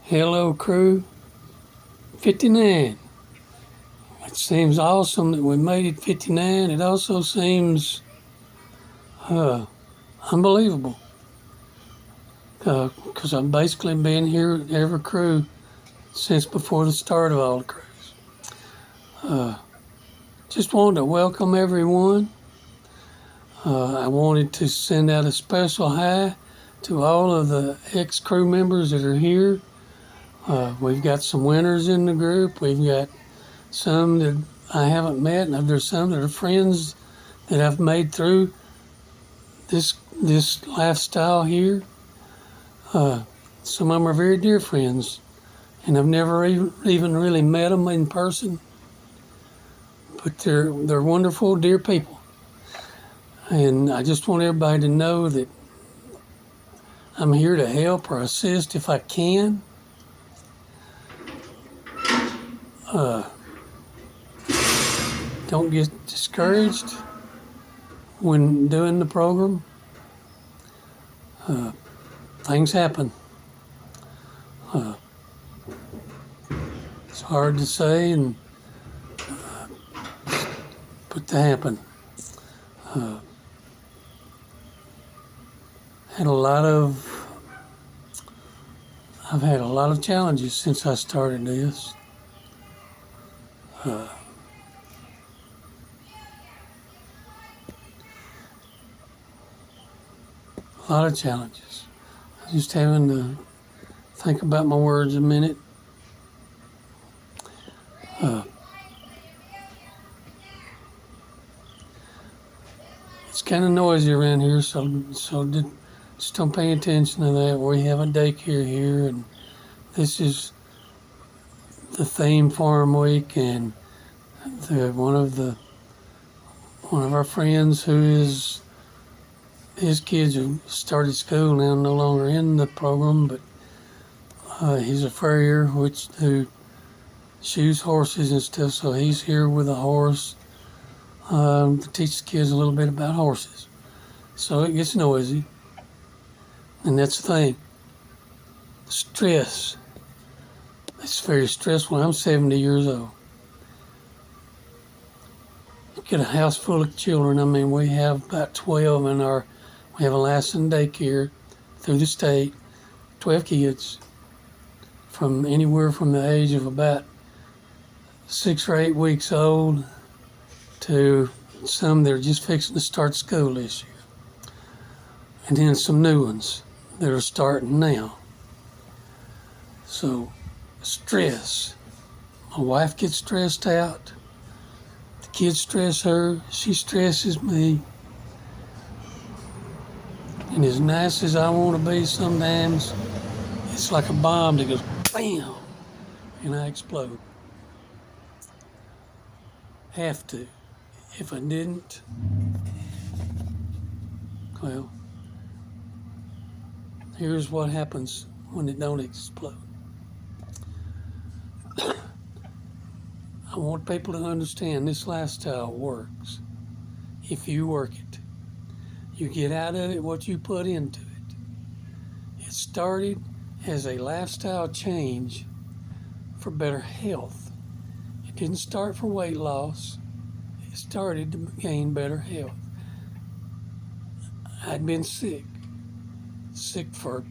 Hello, crew. 59. It seems awesome that we made it 59. It also seems unbelievable because I've basically been here at every crew since before the start of all the crews. Just wanted to welcome everyone. I wanted to send out a special hi to all of the ex-crew members that are here. We've got some winners in the group. We've got some that I haven't met, and there's some that are friends that I've made through this lifestyle here. Some of them are very dear friends, and I've never even really met them in person, but they're wonderful, dear people. And I just want everybody to know that I'm here to help or assist if I can. Don't get discouraged when doing the program. Things happen. It's hard to say, but they happen. I've had a lot of challenges since I started this. A lot of challenges. I'm just having to think about my words a minute. It's kind of noisy around here, so just don't pay attention to that. We have a daycare here, and this is the theme farm week, and one of our friends his kids have started school now, no longer in the program, but he's a farrier who shoes horses and stuff, so he's here with a horse to teach the kids a little bit about horses. So it gets noisy, and that's the thing. Stress. It's very stressful. I'm 70 years old. You get a house full of children. I mean, we have about 12 we have a licensed daycare through the state, 12 kids from anywhere from the age of about 6 or 8 weeks old to some that are just fixing to start school this year. And then some new ones that are starting now. So, stress. My wife gets stressed out. The kids stress her. She stresses me. And as nice as I want to be sometimes, it's like a bomb that goes bam, and I explode. Have to. If I didn't, well, here's what happens when it don't explode. I want people to understand this lifestyle works if you work it. You get out of it what you put into it. It started as a lifestyle change for better health. It didn't start for weight loss. It started to gain better health. I'd been sick for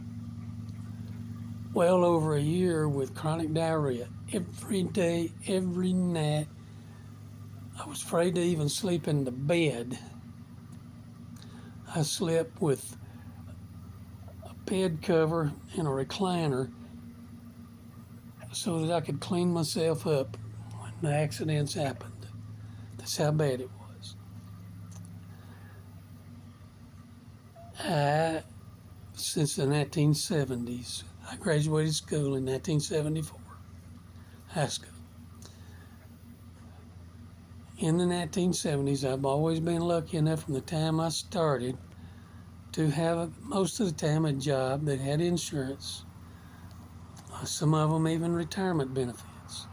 well over a year with chronic diarrhea. Every day, every night, I was afraid to even sleep in the bed. I slept with a bed cover and a recliner so that I could clean myself up when the accidents happened. That's how bad it was. Since the 1970s, I graduated school in 1974, high school. In the 1970s, I've always been lucky enough from the time I started to have, most of the time, a job that had insurance. Some of them even retirement benefits.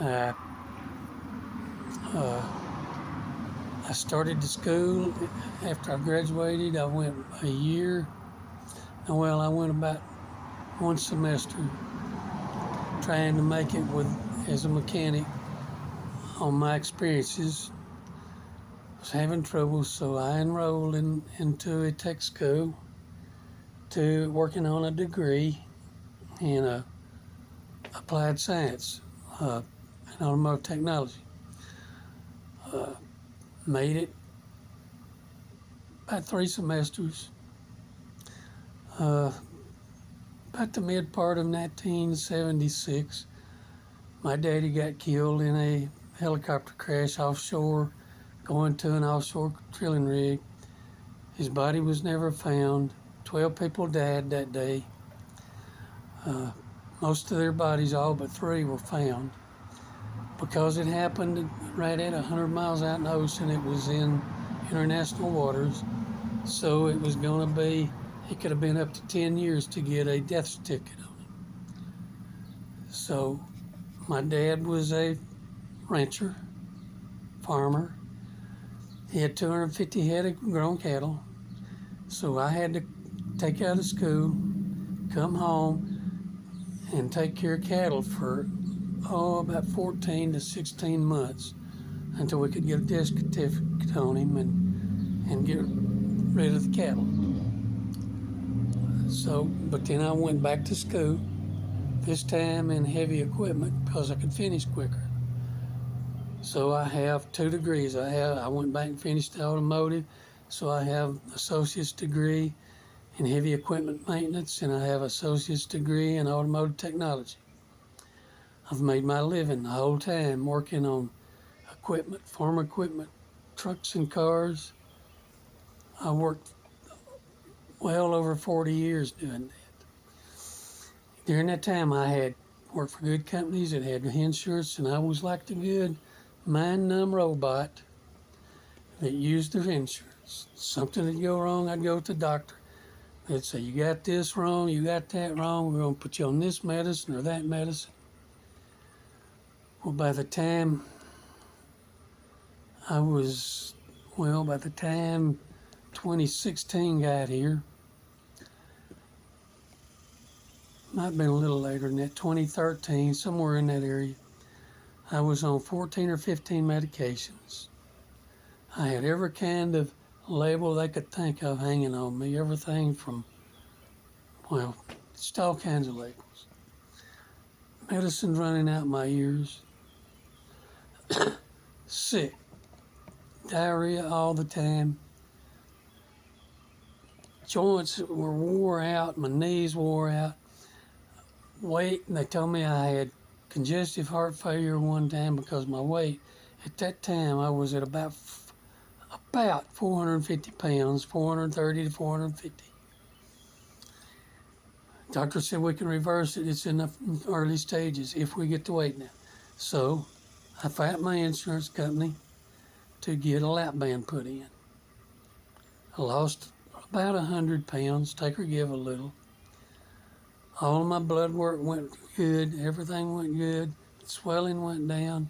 I started to school after I graduated. I went a year. Well, I went about one semester trying to make it as a mechanic on my experiences. Was having trouble, so I enrolled into a tech school to working on a degree in applied science and automotive technology. Made it about 3 semesters. About the mid part of 1976, my daddy got killed in a helicopter crash offshore, going to an offshore drilling rig. His body was never found. 12 people died that day. Most of their bodies, all but 3, were found. Because it happened right at 100 miles out in the ocean, it was in international waters. So it was going to be, it could have been up to 10 years to get a death certificate on it. So my dad was a rancher, farmer. He had 250 head of grown cattle. So I had to take out of school, come home, and take care of cattle for, about 14 to 16 months until we could get a death certificate on him and get rid of the cattle. So, but then I went back to school, this time in heavy equipment because I could finish quicker. So I have 2 degrees. I went back and finished the automotive, so I have associate's degree in heavy equipment maintenance, and I have associate's degree in automotive technology. I've made my living the whole time working on equipment, farm equipment, trucks and cars. I worked well over 40 years doing that. During that time, I had worked for good companies that had insurance, and I was like the good mind-numb robot that used their insurance. Something would go wrong, I'd go to the doctor. They'd say, you got this wrong, you got that wrong, we're going to put you on this medicine or that medicine. Well, by the time 2016 got here, might have been a little later than that, 2013, somewhere in that area, I was on 14 or 15 medications. I had every kind of label they could think of hanging on me, everything from, just all kinds of labels. Medicine running out my ears. Sick. Diarrhea all the time. Joints were wore out, my knees wore out. Weight, and they told me I had congestive heart failure one time because my weight, at that time I was at about 450 pounds, 430 to 450. Doctor said we can reverse it. It's in the early stages if we get the weight down. So I fight my insurance company to get a lap band put in. I lost about 100 pounds, take or give a little. All of my blood work went good. Everything went good. Swelling went down.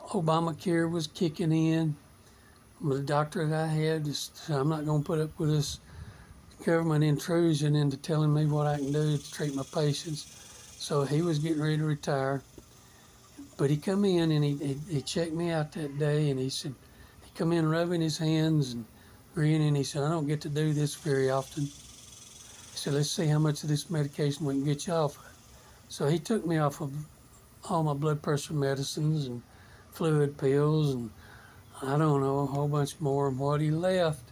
Obamacare was kicking in. The doctor that I had just, I'm not going to put up with this government intrusion into telling me what I can do to treat my patients. So he was getting ready to retire. But he come in and he checked me out that day, and he said, he come in rubbing his hands and grinning. He said, I don't get to do this very often. He said, let's see how much of this medication we can get you off of. So he took me off of all my blood pressure medicines and fluid pills and I don't know, a whole bunch more. And what he left,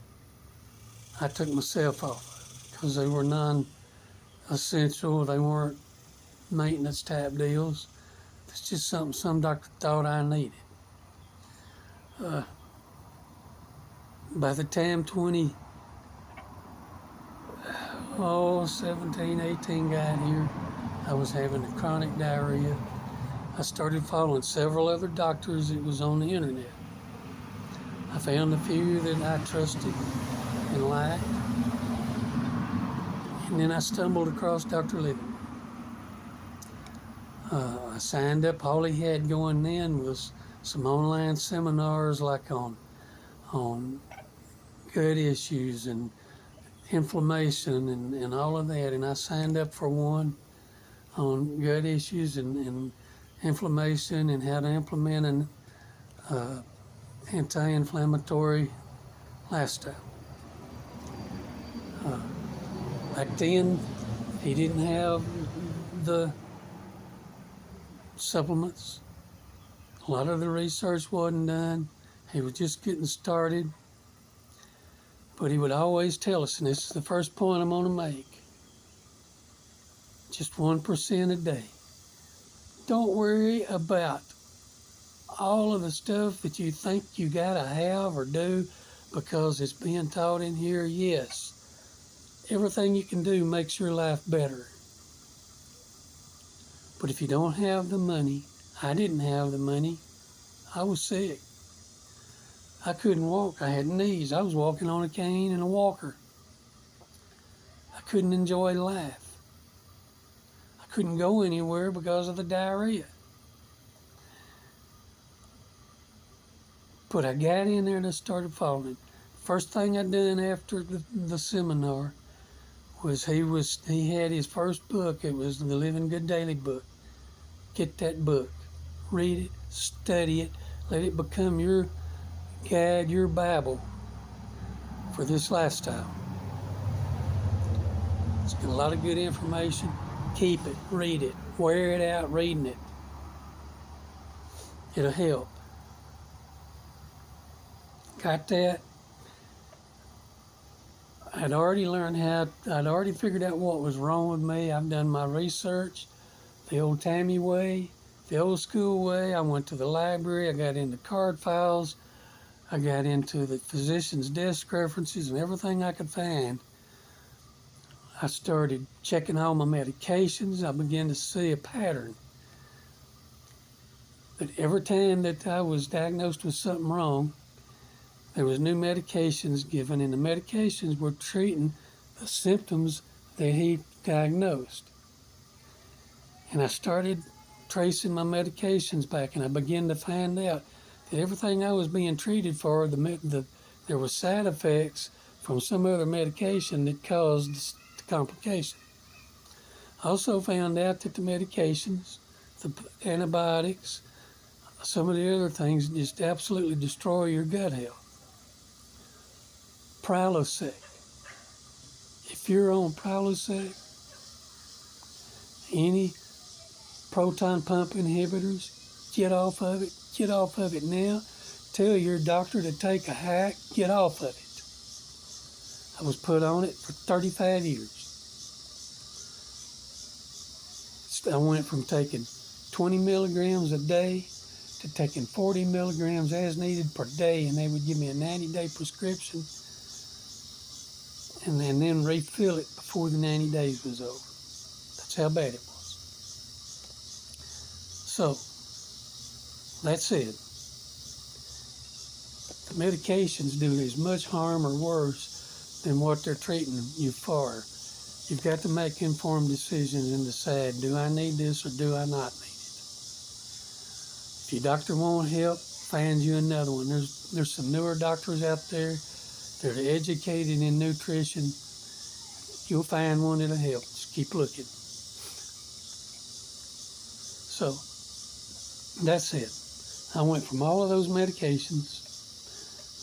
I took myself off because they were non-essential. They weren't maintenance type deals. It's just something some doctor thought I needed. By the time 17, 18 got here, I was having a chronic diarrhea. I started following several other doctors that was on the internet. I found a few that I trusted and liked. And then I stumbled across Dr. Living. I signed up. All he had going then was some online seminars like on gut issues and inflammation and all of that. And I signed up for one on gut issues and inflammation and how to implement an anti-inflammatory lifestyle. Back then, he didn't have the supplements. A lot of the research wasn't done. He was just getting started. But he would always tell us, and this is the first point I'm going to make, just 1% a day. Don't worry about all of the stuff that you think you got to have or do because it's being taught in here. Yes, everything you can do makes your life better. But if you don't have the money, I didn't have the money. I was sick. I couldn't walk. I had knees. I was walking on a cane and a walker. I couldn't enjoy life. I couldn't go anywhere because of the diarrhea. But I got in there and I started following. First thing I done after the seminar was he had his first book. It was the Living Good Daily book. Get that book. Read it. Study it. Let it become your guide, your Bible for this lifestyle. It's got a lot of good information. Keep it. Read it. Wear it out reading it. It'll help. Got that? I'd already figured out what was wrong with me. I've done my research, the old-timey way, the old school way. I went to the library. I got into card files. I got into the physician's desk references and everything I could find. I started checking all my medications. I began to see a pattern. That every time that I was diagnosed with something wrong, there was new medications given, and the medications were treating the symptoms that he diagnosed. And I started tracing my medications back, and I began to find out that everything I was being treated for, there were side effects from some other medication that caused the complication. I also found out that the medications, the antibiotics, some of the other things just absolutely destroy your gut health. Prilosec. If you're on Prilosec, any proton pump inhibitors, get off of it. Get off of it now. Tell your doctor to take a hike. Get off of it. I was put on it for 35 years. I went from taking 20 milligrams a day to taking 40 milligrams as needed per day, and they would give me a 90-day prescription and then refill it before the 90 days was over. That's how bad it was. So, that's it. The medications do as much harm or worse than what they're treating you for. You've got to make informed decisions and decide, do I need this or do I not need it? If your doctor won't help, find you another one. There's some newer doctors out there. They're educated in nutrition. You'll find one that'll help. Just keep looking. So, that's it. I went from all of those medications,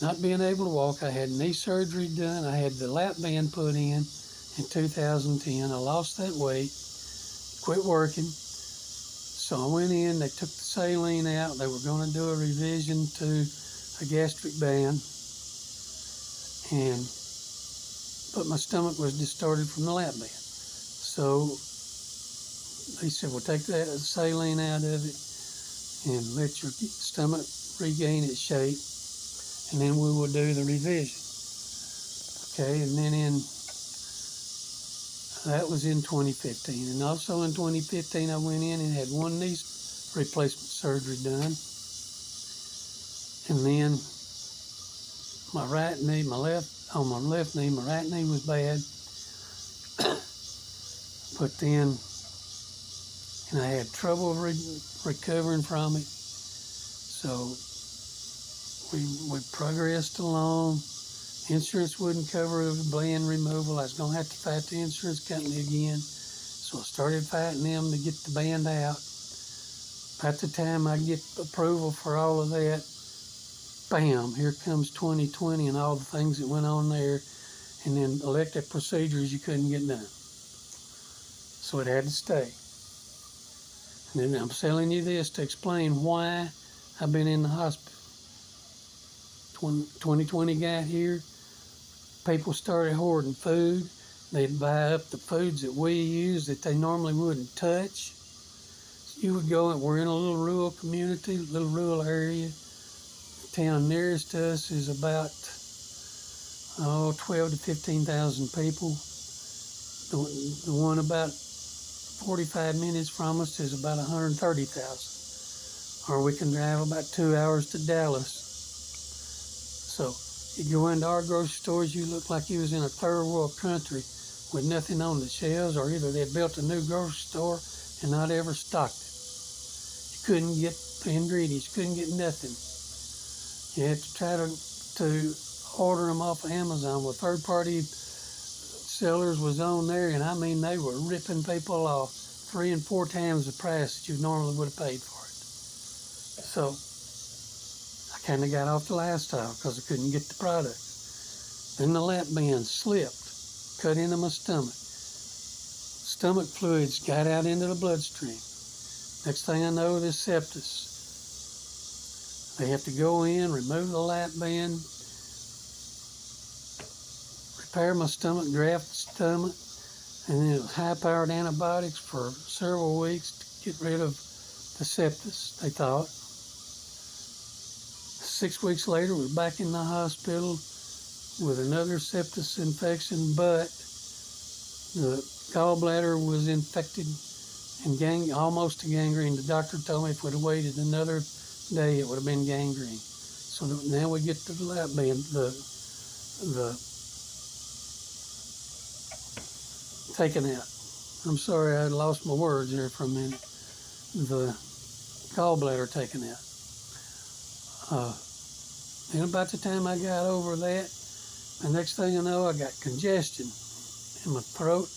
not being able to walk. I had knee surgery done. I had the lap band put in 2010. I lost that weight, quit working. So I went in, they took the saline out. They were going to do a revision to a gastric band. But my stomach was distorted from the lap band. So they said, well, take that saline out of it and let your stomach regain its shape, and then we will do the revision. Okay, and then that was in 2015. And also in 2015, I went in and had one knee replacement surgery done. And then my right knee, my left knee, my right knee was bad. But then, and I had trouble recovering from it. So we progressed along, Insurance wouldn't cover the bland removal. I was going to have to fight the insurance company again. So I started fighting them to get the band out. By the time I get approval for all of that, bam, here comes 2020 and all the things that went on there. And then elective procedures you couldn't get done. So it had to stay. And then I'm telling you this to explain why I've been in the hospital. 2020 got here. People started hoarding food. They'd buy up the foods that we use that they normally wouldn't touch. You would go, and we're in a little rural community, little rural area. The town nearest to us is about 12 to 15,000 people. The one about 45 minutes from us is about 130,000. Or we can drive about 2 hours to Dallas. So you go into our grocery stores, you look like you was in a third world country with nothing on the shelves, or either they built a new grocery store and not ever stocked it. You couldn't get the ingredients, you couldn't get nothing. You had to try to order them off of Amazon. Well, third-party sellers was on there, and I mean, they were ripping people off 3 and 4 times the price that you normally would have paid for it. So I kind of got off the lifestyle because I couldn't get the product. Then the lap band slipped, cut into my stomach. Stomach fluids got out into the bloodstream. Next thing I know, this sepsis. They have to go in, remove the lap band, repair my stomach, graft the stomach, and then high-powered antibiotics for several weeks to get rid of the sepsis, they thought. 6 weeks later, we're back in the hospital with another sepsis infection, but the gallbladder was infected and almost to gangrene. The doctor told me if we'd have waited another day, it would have been gangrene. So now we get to the lap band, the taken out. I'm sorry, I lost my words there for a minute. The gallbladder taken out. And about the time I got over that, the next thing I know, I got congestion in my throat,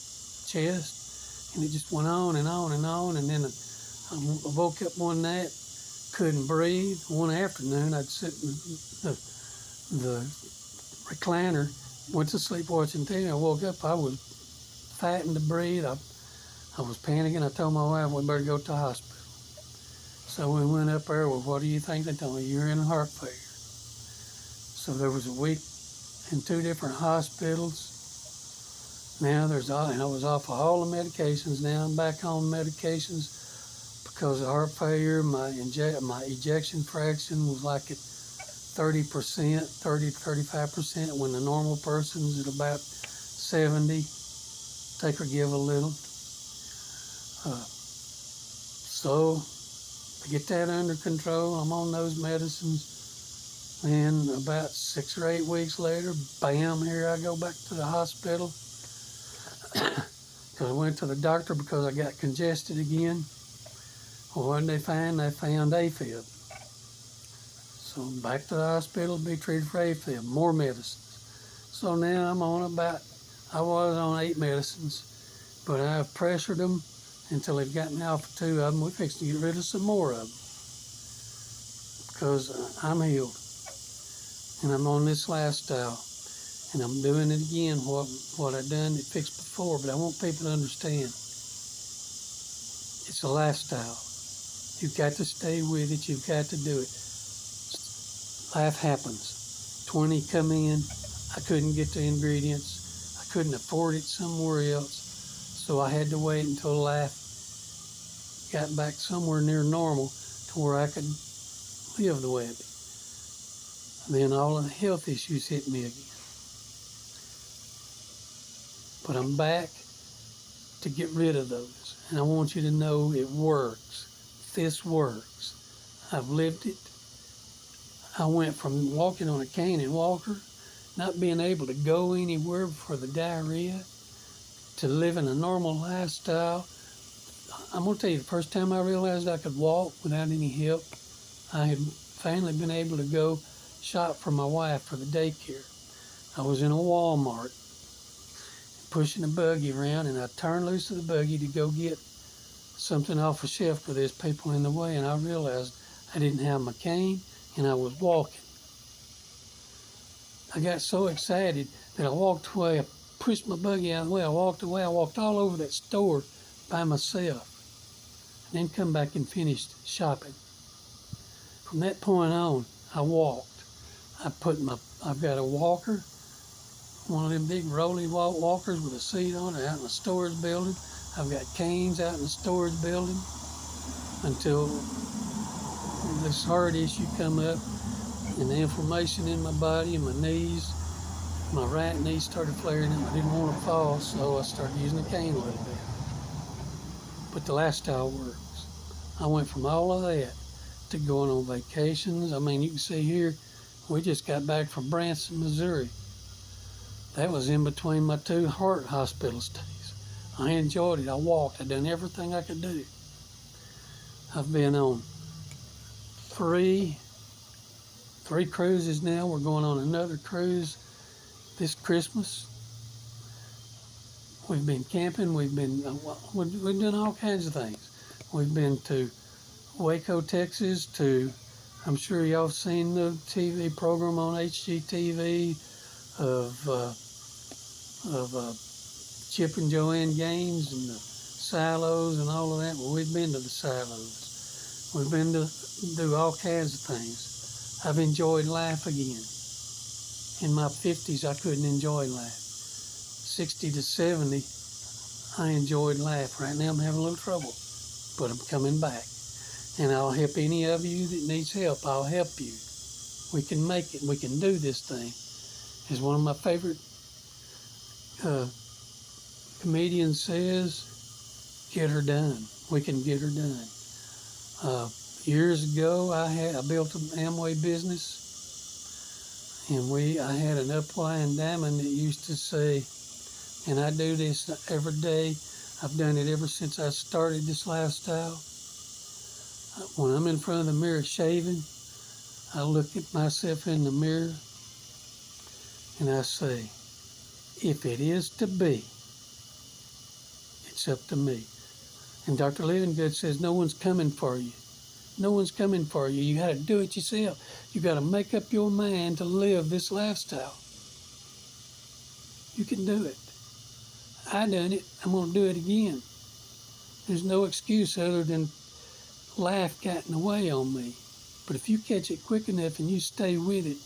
chest, and it just went on and on and on. And then I woke up one night, couldn't breathe. One afternoon, I'd sit in the recliner, went to sleep watching TV. I woke up, I was fighting to breathe. I was panicking. I told my wife we better go to the hospital. So we went up there. Well, what do you think? They told me you're in heart failure. So there was a week in 2 different hospitals. Now and I was off of all the medications. Now I'm back on medications because of heart failure. My ejection fraction was like at 30%, 30 to 35%, when the normal person's at about 70. Take or give a little. So to get that under control, I'm on those medicines. And about 6 or 8 weeks later, bam, here I go back to the hospital. Because I went to the doctor because I got congested again. Well, what did they find? They found AFib. So back to the hospital to be treated for AFib, more medicines. So now I was on 8 medicines, but I've pressured them until they've gotten off of 2 of them. We're fixing to get rid of some more of them because I'm healed. And I'm on this lifestyle, and I'm doing it again, what I done it fixed before, but I want people to understand. It's a lifestyle. You've got to stay with it. You've got to do it. Life happens. 20 come in. I couldn't get the ingredients. I couldn't afford it somewhere else. So I had to wait until life got back somewhere near normal to where I could live the way it did. Then all of the health issues hit me again. But I'm back to get rid of those. And I want you to know it works. This works. I've lived it. I went from walking on a cane and walker, not being able to go anywhere for the diarrhea, to living a normal lifestyle. I'm going to tell you, the first time I realized I could walk without any help, I had finally been able to go shop for my wife for the daycare. I was in a Walmart pushing a buggy around, and I turned loose of the buggy to go get something off a shelf because there's people in the way, and I realized I didn't have my cane and I was walking. I got so excited that I walked away. I pushed my buggy out of the way. I walked away. I walked all over that store by myself and then come back and finished shopping. From that point on, I walked. I've got a walker, one of them big rolling walkers with a seat on it out in the storage building. I've got canes out in the storage building until this heart issue come up and the inflammation in my body and my knees. My right knee started flaring up. I didn't want to fall, so I started using a cane a little bit. But the lifestyle works. I went from all of that to going on vacations. I mean, you can see here, we just got back from Branson, Missouri. That was in between my 2 heart hospital stays. I enjoyed it. I walked. I done everything I could do. I've been on three cruises now. We're going on another cruise this Christmas. We've been camping. We've done all kinds of things. We've been to Waco, Texas. I'm sure y'all have seen the TV program on HGTV of Chip and Joanne Gaines and the silos and all of that. Well, we've been to the silos. We've been to do all kinds of things. I've enjoyed life again. In my 50s, I couldn't enjoy life. 60 to 70, I enjoyed life. Right now, I'm having a little trouble, but I'm coming back. And I'll help any of you that needs help. I'll help you. We can make it. We can do this thing. As one of my favorite comedians says, get her done. We can get her done. Years ago, I built an Amway business, and I had an upline diamond that used to say, and I do this every day. I've done it ever since I started this lifestyle. When I'm in front of the mirror shaving, I look at myself in the mirror and I say, if it is to be, it's up to me. And Dr. Livingood says, no one's coming for you. No one's coming for you. You got to do it yourself. You got to make up your mind to live this lifestyle. You can do it. I done it. I'm going to do it again. There's no excuse other than life got in the way on me. But if you catch it quick enough and you stay with it,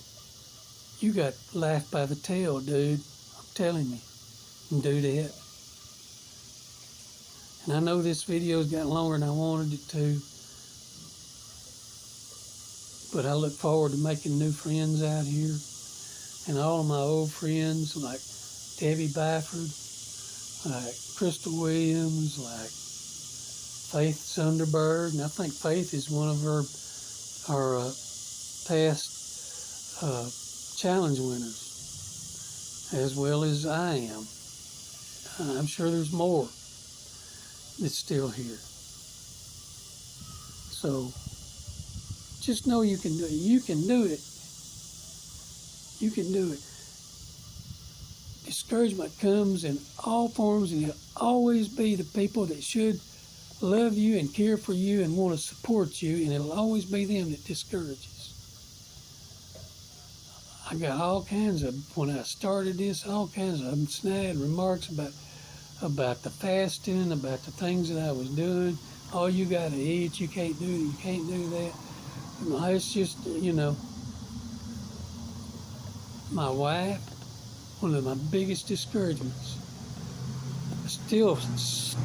you got life by the tail, dude. I'm telling you. And do that. And I know this video's got longer than I wanted it to. But I look forward to making new friends out here. And all of my old friends like Debbie Byford, like Crystal Williams, like Faith Sunderberg. And I think Faith is one of our past challenge winners, as well as I am. I'm sure there's more that's still here. So just know you can do it. You can do it. You can do it. Discouragement comes in all forms, and you'll always be the people that should love you and care for you and want to support you, and it'll always be them that discourages. I got all kinds of, when I started this, all kinds of snide remarks about the fasting, about the things that I was doing. Oh, you got to eat, you can't do it, you can't do that. No, it's just, my wife, one of my biggest discouragements, still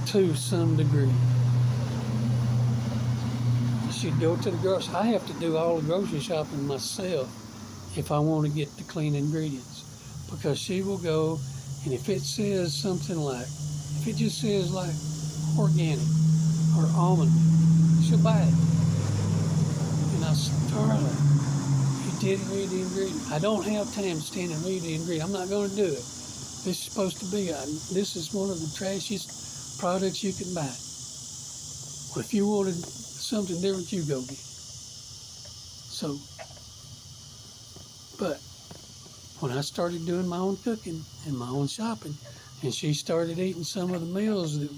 to some degree. She'd go to the grocery. I have to do all the grocery shopping myself if I want to get the clean ingredients, because she will go, and if it says something like, if it just says like organic or almond, she'll buy it. And I'll say, Darla, you didn't read the ingredient. I don't have time to stand and read the ingredient. I'm not going to do it. This is supposed to be, this is one of the trashiest products you can buy. Well, if you wanted something different, you go get it. So, but when I started doing my own cooking and my own shopping, and she started eating some of the meals that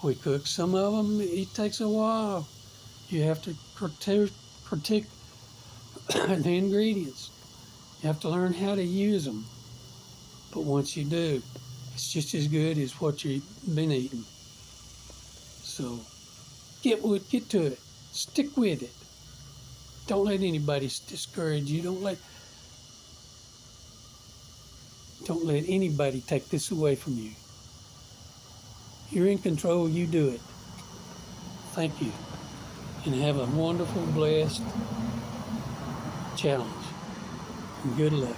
we cook. Some of them, it takes a while. You have to protect the ingredients. You have to learn how to use them. But once you do, it's just as good as what you've been eating. So get to it. Stick with it. Don't let anybody discourage you. Don't let anybody take this away from you. You're in control. You do it. Thank you. And have a wonderful, blessed challenge. And good luck.